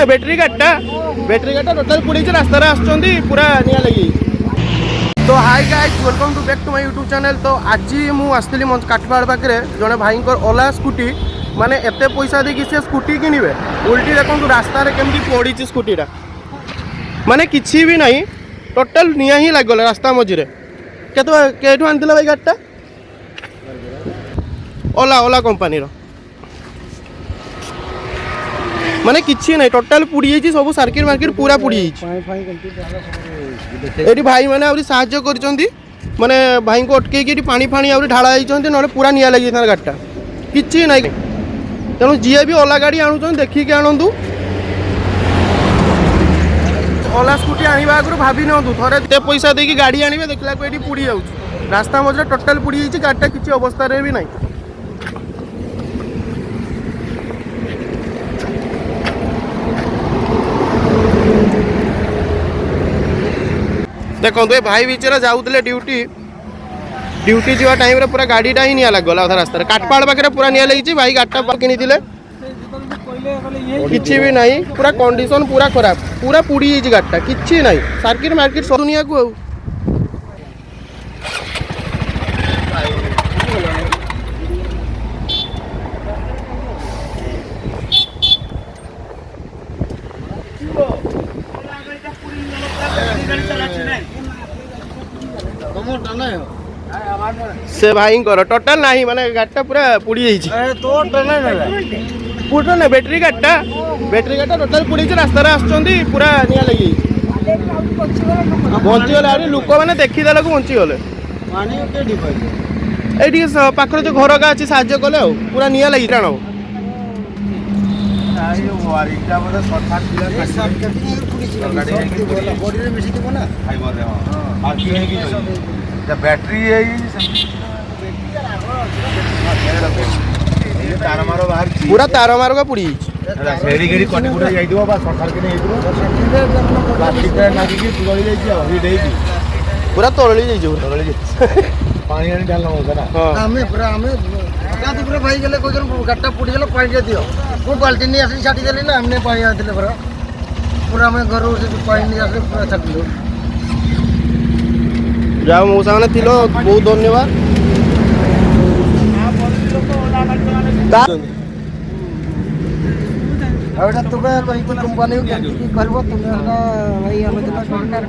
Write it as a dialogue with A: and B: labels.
A: Battery गाटा total पुड़ी रास्तार आसुँच पूरा निया लगी। तो hi guys, welcome to back to my YouTube channel. तो आज मुझे काठपाड़ पाखे जड़े भाई ओला स्कूटी माने एते पैसा देकी से स्कूटी किनिबे, उल्टी देखो रास्तार केमती पड़ी स्कूटीटा माने किसी भी नहीं, टोटाल निया ही लगल रास्ता मझे। केठू आनी भाई गाड़ीटा? ओला कंपानी माने किसी ना टोटाल पुड़ी जाइए, सब सर्किट मार्केट पूरा पुड़ी जाइए। भाई मैंने आहरी साहाय्य करछंती, माने भाई को अटके पानी फाणी आहरी ढाला जाइछंती, न पूरा निया लगी था गाड़ीटा किसी ना। तेणु जी भी ओला गाड़ी आणुछन देखिक आणतु। ओला स्कूटी आनिबा आगु भाभी नियंतु, थरे एते पैसा देकी गाड़ी आनिबे, देखला को एठी पुड़ी जाउछ रास्ता मझे टोटाल पुड़ी जाइए। गाड़ीटा किसी अवस्था रे भी नहीं। देखो ये भाई बिचरा जाऊले ड्यूटी जावा टाइम रे पूरा गाड़ीटा ही निया लगला अधा रास्ता काठपाड़ पाखे पूरा निया लगी। भाई गाड़ीटा किनी किसी भी नहीं, पूरा कंडीशन पूरा खराब, पूरा पुड़ी जाइए गाड़ीटा किसी नहीं। सर्किट मार्केट सब दुनिया को से भाई टोटाल नहीं माने गाड़ीटा पूरा पुड़ी जाइए। पूरा बैटरी गाटा टोटाल पुड़ी रास्तार आसुँच पूरा निया लगी। बचीगले लोक मैंने देखीदे को बचीगले। ये पाखर जो घर का अच्छी साहाଯ୍य कले पूरा निया लगी टाण।
B: बैटरी
A: पूरा तार मार का पुड़ी पूरा तोली
B: पानी पूरा भाई गले गाटा पुड़ी गला पानी दियो मु बाल्टी नहीं आसी छाटी देली ना हमने पानी आते पूरा पूरा मैं घर से पानी नहीं आसे पूरा छाटी
A: जाओ मौसा मैंने थी बहुत धन्यवाद।
B: तुम्हें कहीं तो कंपनी करबो तुम्हें भाई आलोचना कर